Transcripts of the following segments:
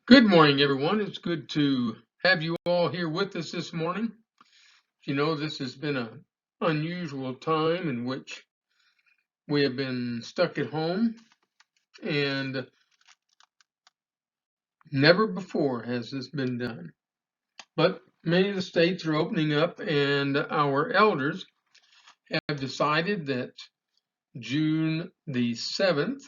Good morning, everyone. It's good to have you all here with us this morning. You know, this has been an unusual time in which we have been stuck at home, and never before has this been done. But many of the states are opening up, and our elders have decided that June the 7th,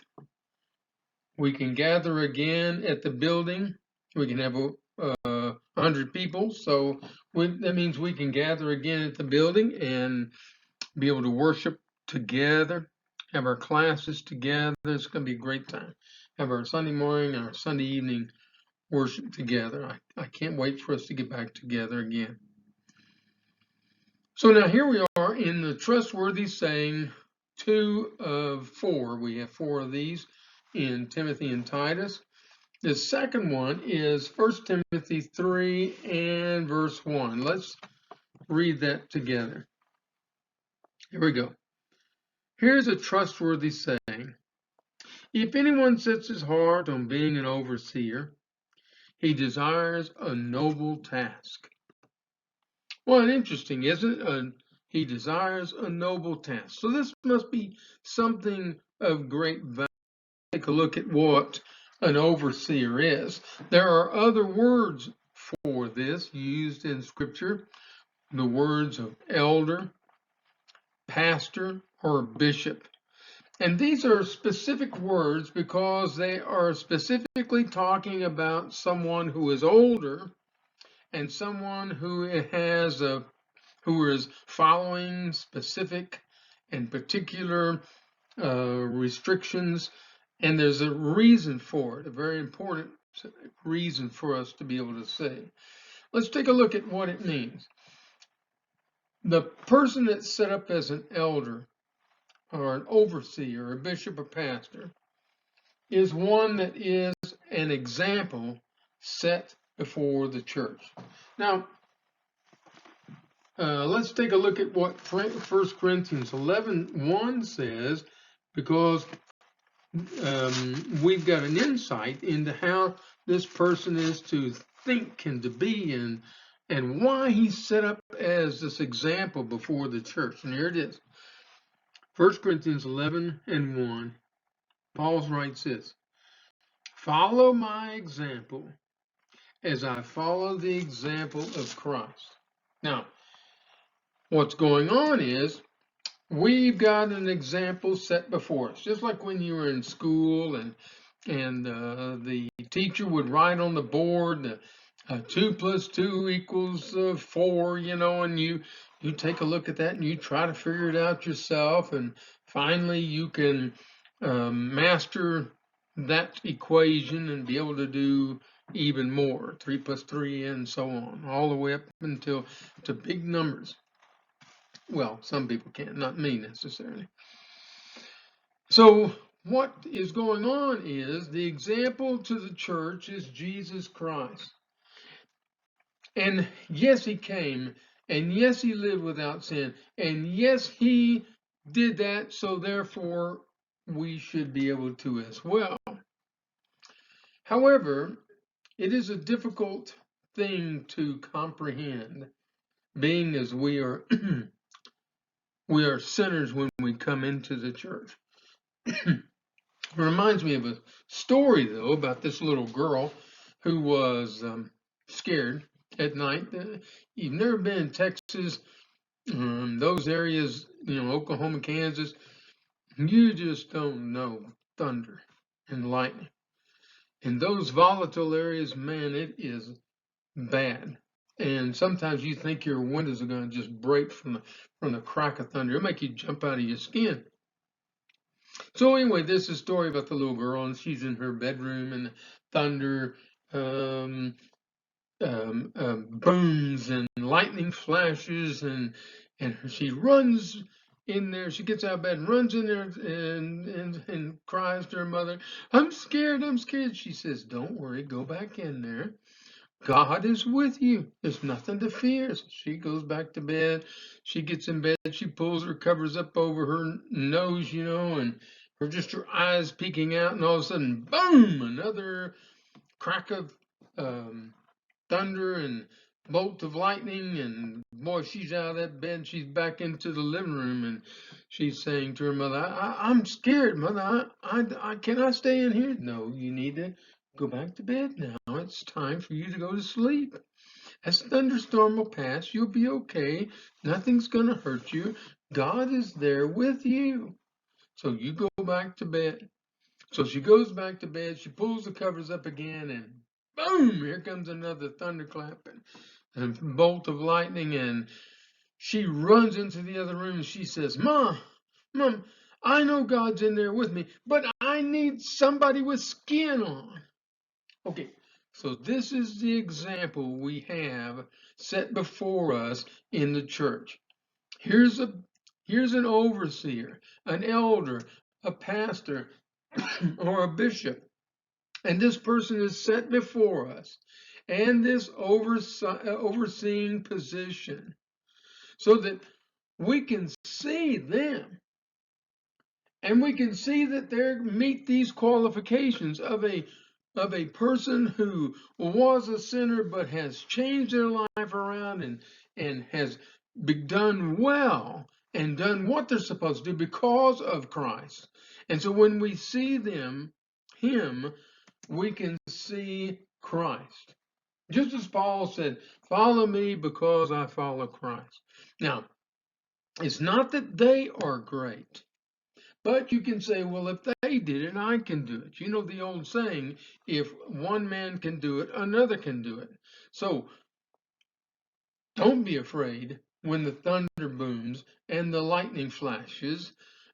we can gather again at the building. We can have 100 people, so that means we can gather again at the building and be able to worship together, have our classes together. It's going to be a great time. Have our Sunday morning and our Sunday evening worship together. I can't wait for us to get back together again. So now here we are in the Trustworthy Saying 2 of 4. We have 4 of these in Timothy and Titus. The second one is 1 Timothy 3 and verse 1. Let's read that together. Here we go. Here's a trustworthy saying. If anyone sets his heart on being an overseer, he desires a noble task. Well, interesting, isn't it? He desires a noble task. So this must be something of great value. Take a look at what an overseer is. There are other words for this used in Scripture. The words of elder, pastor, or bishop. And these are specific words because they are specifically talking about someone who is older and someone who is following specific and particular restrictions, and there's a reason for it, a very important reason for us to be able to say. Let's take a look at what it means. The person that's set up as an elder or an overseer, a bishop or pastor, is one that is an example set before the church. Now, let's take a look at what 1 Corinthians 11:1 says, because we've got an insight into how this person is to think and to be and why he's set up as this example before the church. And here it is. 1 Corinthians 11:1. Paul writes this: Follow my example as I follow the example of Christ. Now, what's going on is we've got an example set before us, just like when you were in school and the teacher would write on the board 2 + 2 = 4, and you take a look at that and you try to figure it out yourself, and finally you can master that equation and be able to do even more, 3 + 3 and so on, all the way up until to big numbers. Well, some people can't, not me necessarily. So what is going on is the example to the church is Jesus Christ. And yes, he came, and yes, he lived without sin, and yes, he did that, so therefore we should be able to as well. However, it is a difficult thing to comprehend, being as we are we are sinners when we come into the church. It reminds me of a story, though, about this little girl who was scared at night. You've never been in Texas, those areas, Oklahoma, Kansas, you just don't know thunder and lightning. In those volatile areas, man, it is bad. And sometimes you think your windows are going to just break from the crack of thunder. It'll make you jump out of your skin. So anyway, this is a story about the little girl, and she's in her bedroom, and the thunder booms and lightning flashes, and she runs in there. She gets out of bed and runs in there and cries to her mother, I'm scared, I'm scared. She says, don't worry, go back in there. God is with you. There's nothing to fear. So she goes back to bed. She gets in bed. She pulls her covers up over her nose, and just her eyes peeking out. And all of a sudden, boom, another crack of thunder and bolt of lightning, and boy, she's out of that bed. She's back into the living room, and she's saying to her mother, I'm scared, Mother. I can I stay in here? No, you need to go back to bed now. It's time for you to go to sleep. As thunderstorm will pass, you'll be okay. Nothing's going to hurt you. God is there with you. So you go back to bed. So she goes back to bed. She pulls the covers up again, and boom, here comes another thunderclap and a bolt of lightning. And she runs into the other room and she says, Mom, I know God's in there with me, but I need somebody with skin on. Okay, so this is the example we have set before us in the church. Here's an overseer, an elder, a pastor, or a bishop, and this person is set before us, and this overseeing position, so that we can see them. And we can see that they meet these qualifications of a person who was a sinner but has changed their life around and has done well and done what they're supposed to do because of Christ. And so when we see him, we can see Christ. Just as Paul said, follow me because I follow Christ. Now, it's not that they are great. But you can say, well, if they did it, I can do it. You know the old saying, if one man can do it, another can do it. So don't be afraid when the thunder booms and the lightning flashes.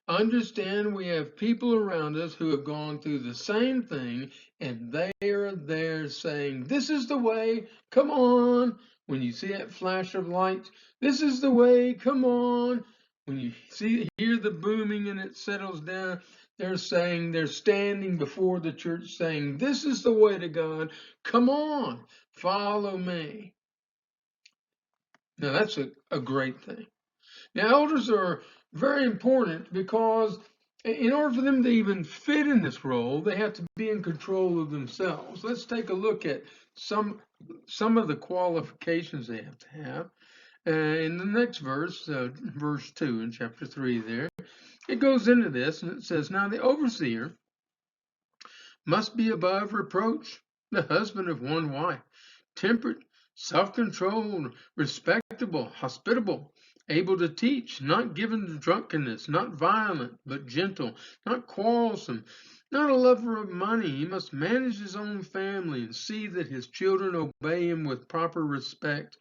Understand we have people around us who have gone through the same thing, and they are there saying, this is the way, come on. When you see that flash of light, this is the way, come on. When you hear the booming and it settles down, they're standing before the church saying, this is the way to God, come on, follow me. Now that's a great thing. Now elders are very important because in order for them to even fit in this role, they have to be in control of themselves. Let's take a look at some of the qualifications they have to have. In the next verse, verse 2 in chapter 3 there, it goes into this and it says, now the overseer must be above reproach, the husband of one wife, temperate, self-controlled, respectable, hospitable, able to teach, not given to drunkenness, not violent, but gentle, not quarrelsome, not a lover of money. He must manage his own family and see that his children obey him with proper respect.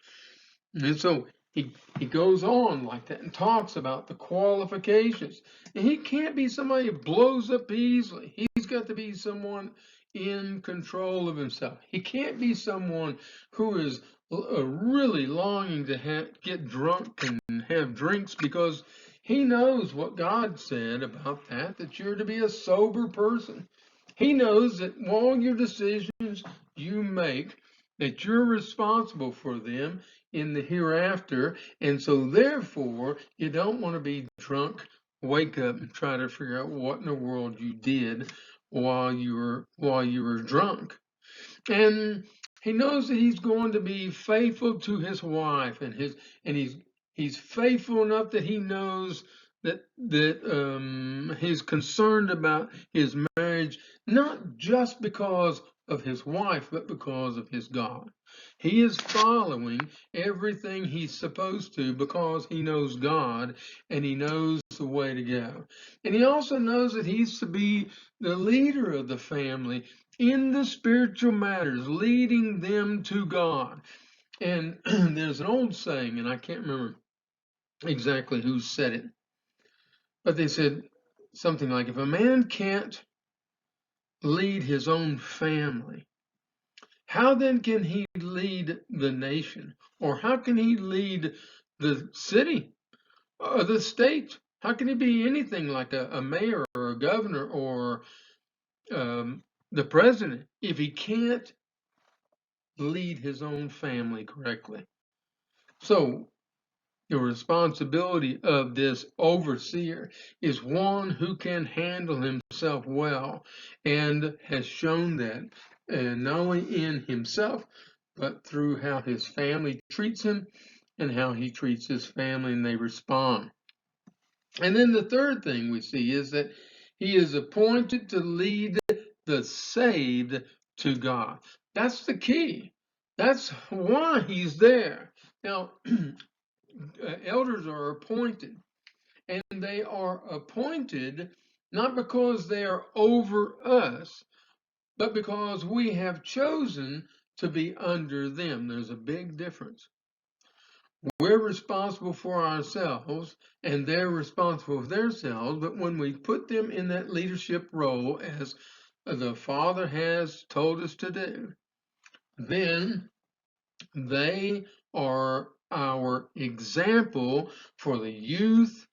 And so he goes on like that and talks about the qualifications. And he can't be somebody who blows up easily. He's got to be someone in control of himself. He can't be someone who is really longing to get drunk and have drinks, because he knows what God said about that you're to be a sober person. He knows that all your decisions you make, that you're responsible for them in the hereafter, and so therefore you don't want to be drunk, wake up and try to figure out what in the world you did while you were drunk. And he knows that he's going to be faithful to his wife, and he's faithful enough that he knows that he's concerned about his marriage, not just because of his wife, but because of his God. He is following everything he's supposed to because he knows God and he knows the way to go. And he also knows that he's to be the leader of the family in the spiritual matters, leading them to God. And there's an old saying, and I can't remember exactly who said it, but they said something like, if a man can't lead his own family, how then can he lead the nation? Or how can he lead the city or the state? How can he be anything like a mayor or a governor or the president if he can't lead his own family correctly? So the responsibility of this overseer is one who can handle himself well and has shown that and not only in himself, but through how his family treats him and how he treats his family, and they respond. And then the third thing we see is that he is appointed to lead the saved to God. That's the key. That's why he's there. Now, elders are appointed, and they are appointed not because they are over us, but because we have chosen to be under them. There's a big difference. We're responsible for ourselves, and they're responsible for themselves, but when we put them in that leadership role, as the Father has told us to do, then they are our example for the youth,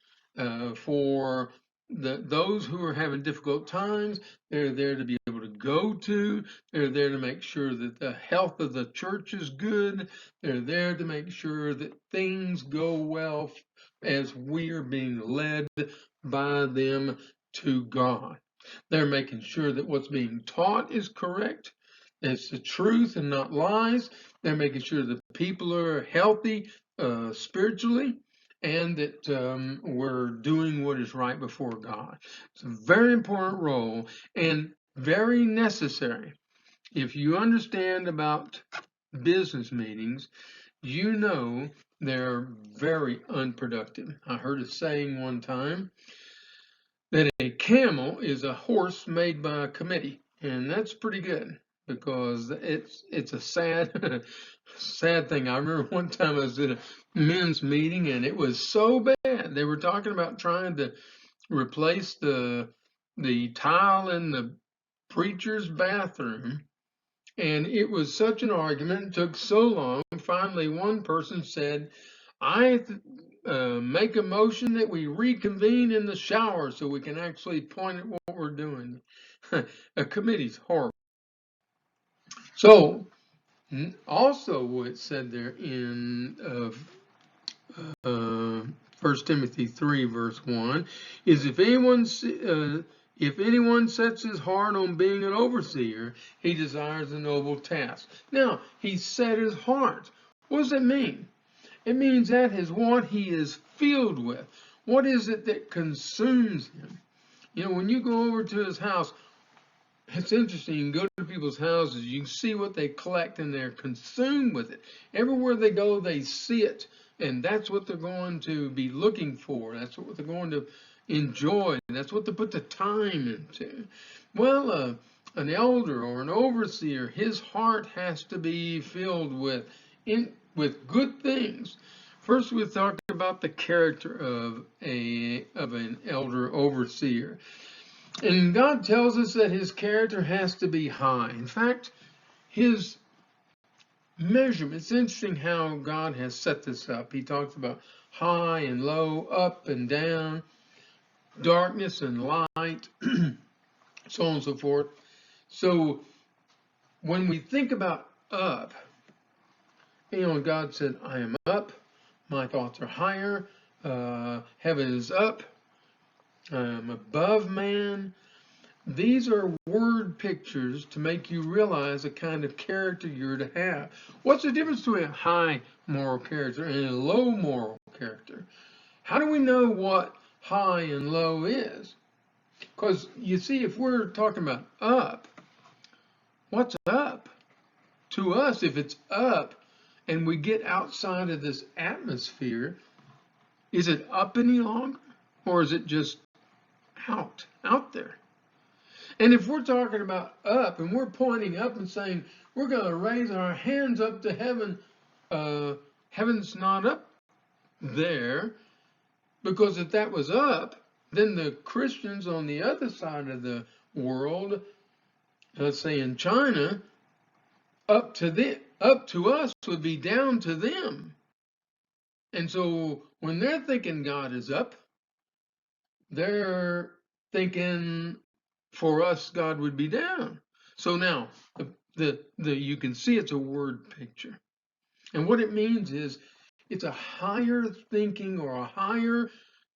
for those who are having difficult times. They're there to be able to go to. They're there to make sure that the health of the church is good. They're there to make sure that things go well as we are being led by them to God. They're making sure that what's being taught is correct. It's the truth and not lies. They're making sure that people are healthy spiritually, and that we're doing what is right before God. It's a very important role and very necessary. If you understand about business meetings, you know they're very unproductive. I heard a saying one time that a camel is a horse made by a committee, and that's pretty good because it's a sad sad thing. I remember one time I was at a men's meeting and it was so bad. They were talking about trying to replace the tile in the preacher's bathroom, and it was such an argument, it took so long. Finally, one person said, I make a motion that we reconvene in the shower so we can actually point at what we're doing. A committee's horrible. So, also what said there in 1 Timothy 3 verse 1 is if anyone sets his heart on being an overseer, he desires a noble task. Now, he set his heart. What does it mean? It means that is what he is filled with. What is it that consumes him? You know, when you go over to his house, it's interesting. You can go to people's houses, you can see what they collect, and they're consumed with it. Everywhere they go, they see it, and that's what they're going to be looking for. That's what they're going to enjoy. That's what they put the time into. Well, an elder or an overseer, his heart has to be filled with good things. First, we talked about the character of an elder overseer. And God tells us that his character has to be high. In fact, his measurement, it's interesting how God has set this up. He talks about high and low, up and down, darkness and light, so on and so forth. So when we think about up, God said, I am up, my thoughts are higher, heaven is up, I'm above man. These are word pictures to make you realize the kind of character you're to have. What's the difference between a high moral character and a low moral character? How do we know what high and low is? Because you see, if we're talking about up, what's up? To us, if it's up and we get outside of this atmosphere, is it up any longer? Or is it just out there? And if we're talking about up and we're pointing up and saying we're going to raise our hands up to heaven, heaven's not up there, because if that was up, then the Christians on the other side of the world, let's say in China, up to us would be down to them. And so when they're thinking God is up, they're thinking for us God would be down. So now you can see it's a word picture. And what it means is it's a higher thinking or a higher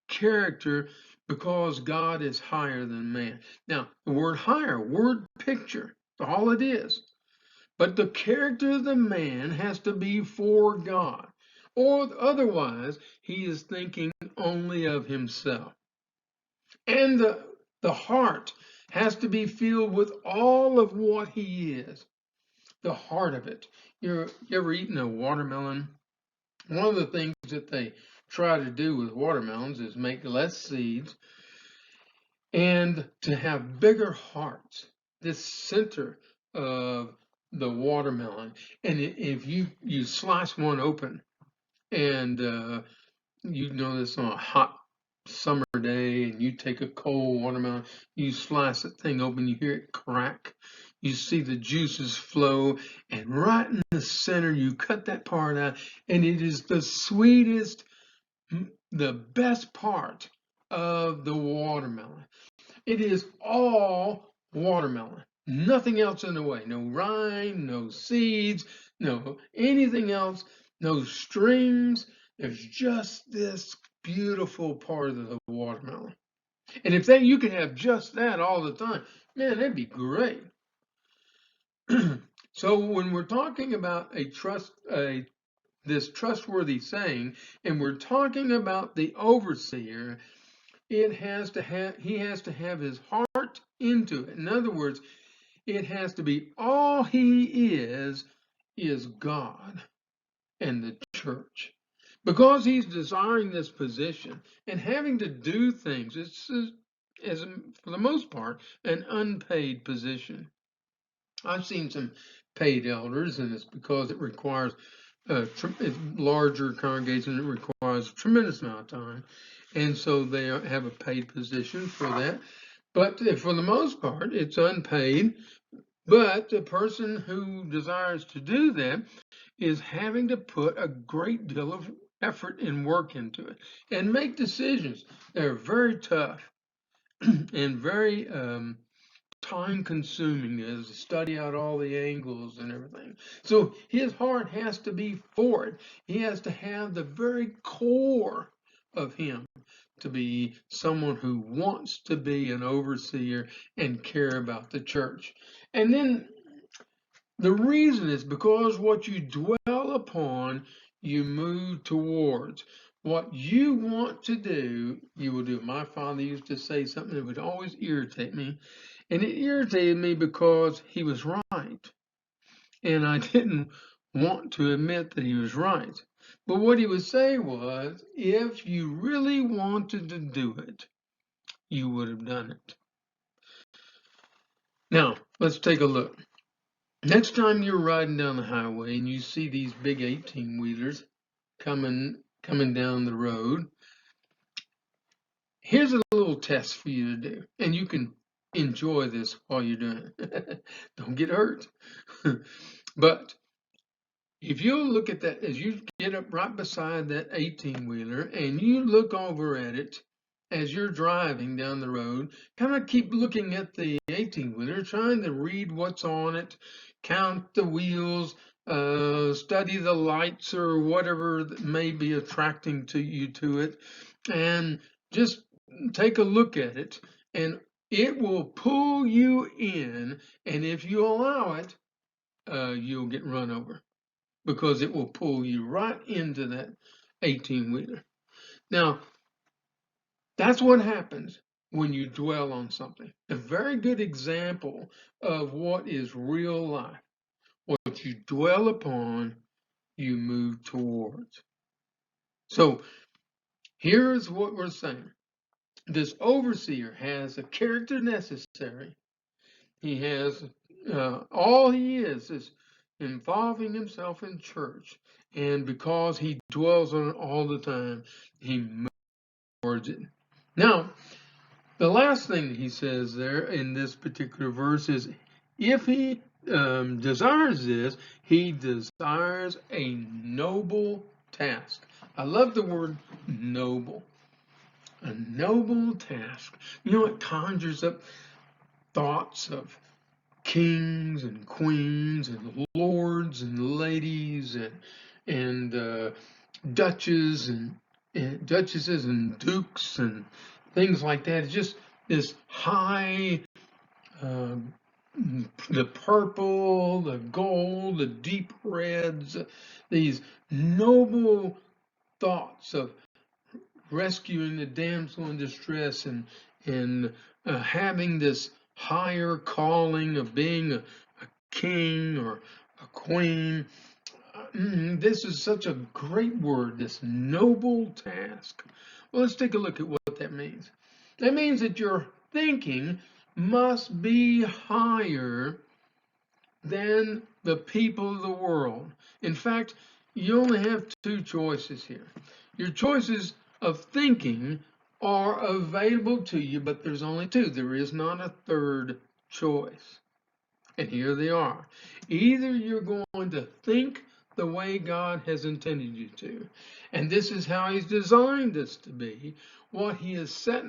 character because God is higher than man. Now, the word higher, word picture, all it is. But the character of the man has to be for God, or otherwise he is thinking only of himself. And the heart has to be filled with all of what he is, the heart of it. You ever eaten a watermelon? One of the things that they try to do with watermelons is make less seeds and to have bigger hearts, this center of the watermelon. And if you slice one open, and you know this on a hot summer day, and you take a cold watermelon, you slice that thing open, you hear it crack, you see the juices flow, and right in the center, you cut that part out, and it is the sweetest, the best part of the watermelon. It is all watermelon. Nothing else in the way. No rind, no seeds, no anything else, no strings. There's just this beautiful part of the watermelon. And if you could have just that all the time, man, that'd be great. So when we're talking about this trustworthy saying, and we're talking about the overseer, he has to have his heart into it. In other words, it has to be all he is God and the church. Because he's desiring this position and having to do things, it's for the most part an unpaid position. I've seen some paid elders, and it's because it requires a larger congregation. It requires a tremendous amount of time, and so they have a paid position for that. But for the most part, it's unpaid. But the person who desires to do that is having to put a great deal of effort and work into it and make decisions that are very tough and very time consuming to study out all the angles and everything. So his heart has to be for it. He has to have the very core of him to be someone who wants to be an overseer and care about the church. And then the reason is because what you dwell upon, you move towards. What you want to do, you will do. My father used to say something that would always irritate me. And it irritated me because he was right. And I didn't want to admit that he was right. But what he would say was, if you really wanted to do it, you would have done it. Now, let's take a look. Next time you're riding down the highway and you see these big 18-wheelers coming down the road, here's a little test for you to do. And you can enjoy this while you're doing it. Don't get hurt. But if you look at that, as you get up right beside that 18-wheeler and you look over at it as you're driving down the road, kind of keep looking at the 18-wheeler, trying to read what's on it, count the wheels, study the lights or whatever that may be attracting to you to it, and just take a look at it, and it will pull you in, and if you allow it, you'll get run over, because it will pull you right into that 18-wheeler. Now, that's what happens when you dwell on something. A very good example of what is real life. What you dwell upon, you move towards. So here's what we're saying. This overseer has a character necessary. He has, all he is involving himself in church. And because he dwells on it all the time, he moves towards it. Now, the last thing he says there in this particular verse is, if he desires this, he desires a noble task. I love the word noble. A noble task. You know, it conjures up thoughts of kings and queens and lords and ladies and duchesses and dukes and things like that. It's just this high the purple, the gold, the deep reds, these noble thoughts of rescuing the damsel in distress and having this higher calling of being a king or a queen. This is such a great word, this noble task. Well, let's take a look at what that means. That means that your thinking must be higher than the people of the world. In fact, you only have two choices here. Your choices of thinking are available to you, but there's only two. There is not a third choice. And here they are. Either you're going to think the way God has intended you to, and this is how He's designed us to be, what He has set,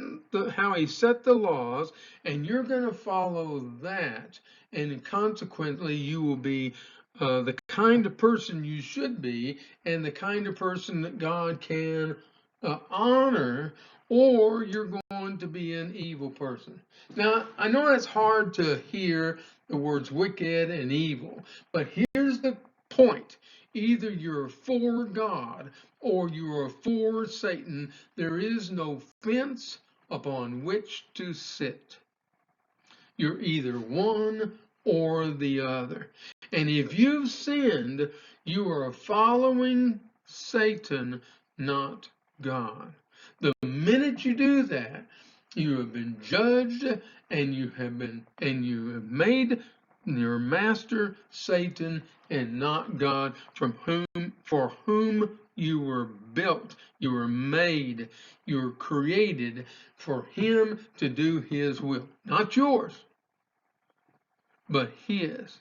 how He set the laws, and you're going to follow that, and consequently you will be the kind of person you should be, and the kind of person that God can honor, or you're going to be an evil person. Now, I know that's hard to hear the words wicked and evil, but here's the point. Either you're for God or you are for Satan. There is no fence upon which to sit. You're either one or the other. And if you've sinned, you are following Satan, not God. The minute you do that, you have been judged and you have made your master Satan and not God, for whom you were built, you were made, you were created for him to do his will. Not yours, but his.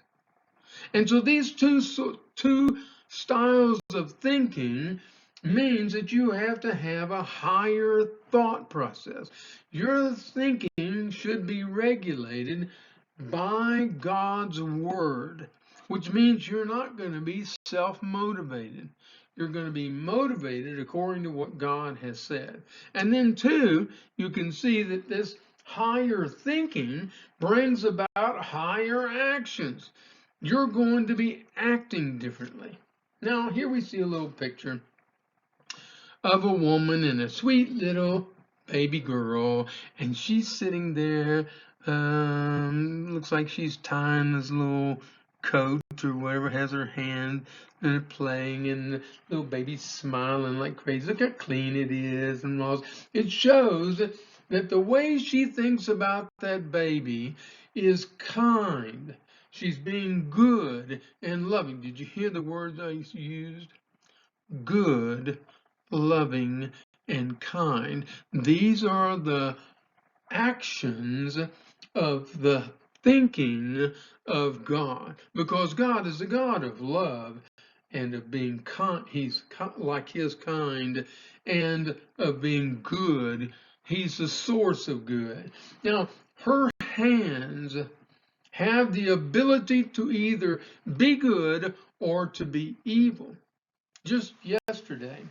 And so these two styles of thinking means that you have to have a higher thought process. Your thinking should be regulated by God's word, which means you're not going to be self-motivated. You're going to be motivated according to what God has said. And then two, you can see that this higher thinking brings about higher actions. You're going to be acting differently. Now, here we see a little picture of a woman and a sweet little baby girl, and she's sitting there. Looks like she's tying this little coat or whatever, has her hand and they're playing, and the little baby's smiling like crazy. Look how clean it is, and all. It shows that the way she thinks about that baby is kind. She's being good and loving. Did you hear the words I used? Good, loving, and kind. These are the actions of the thinking of God, because God is a God of love and of being kind. He's like his kind, and of being good. He's the source of good. Now, her hands have the ability to either be good or to be evil. Just yesterday,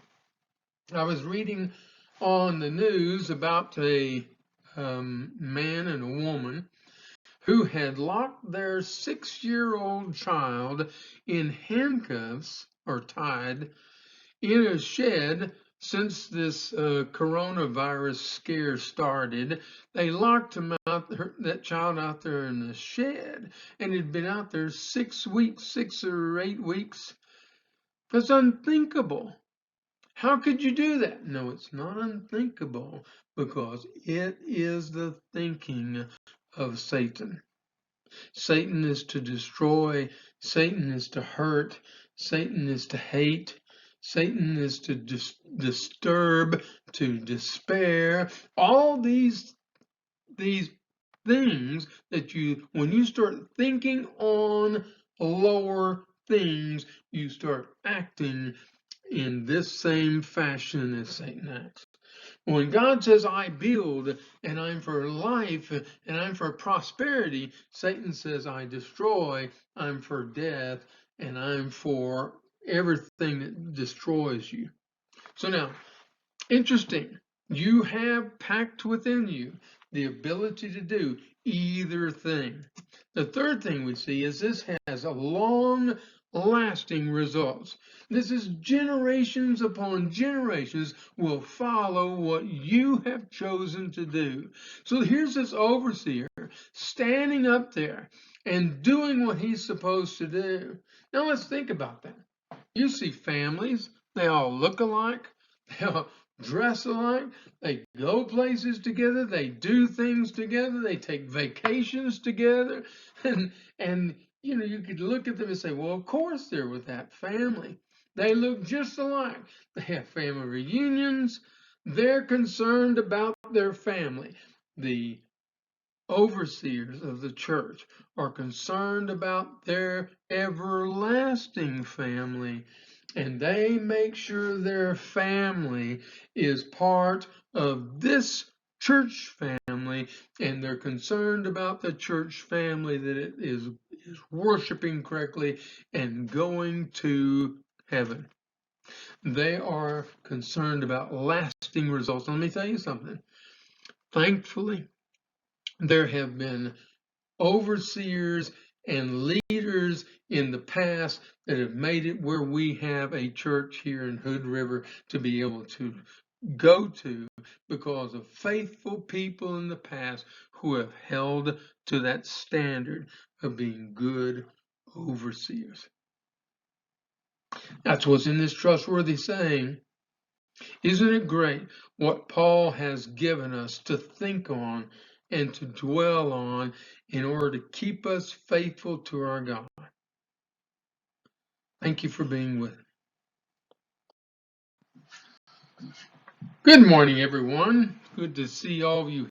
I was reading on the news about a man and a woman who had locked their 6-year-old child in handcuffs or tied in a shed since this coronavirus scare started. They locked that child out there in the shed, and it had been out there 6 weeks, 6 or 8 weeks. That's unthinkable. How could you do that? No, it's not unthinkable, because it is the thinking of Satan. Satan is to destroy. Satan is to hurt. Satan is to hate. Satan is to disturb, to despair. All these things that when you start thinking on lower things, you start acting in this same fashion as Satan acts. When God says, I build, and I'm for life, and I'm for prosperity, Satan says, I destroy, I'm for death, and I'm for everything that destroys you. So now, interesting, you have packed within you the ability to do either thing. The third thing we see is this has a long-lasting results. This is generations upon generations will follow what you have chosen to do. So here's this overseer standing up there and doing what he's supposed to do. Now let's think about that. You see families, they all look alike, they all dress alike, they go places together, they do things together, they take vacations together, and you could look at them and say, well, of course they're with that family. They look just alike. They have family reunions. They're concerned about their family. The overseers of the church are concerned about their everlasting family, and they make sure their family is part of this church family, and they're concerned about the church family, that it is worshiping correctly and going to heaven. They are concerned about lasting results. Let me tell you something. Thankfully, there have been overseers and leaders in the past that have made it where we have a church here in Hood River to be able to go to, because of faithful people in the past who have held to that standard of being good overseers. That's what's in this trustworthy saying. Isn't it great what Paul has given us to think on and to dwell on in order to keep us faithful to our God? Thank you for being with me. Good morning, everyone. Good to see all of you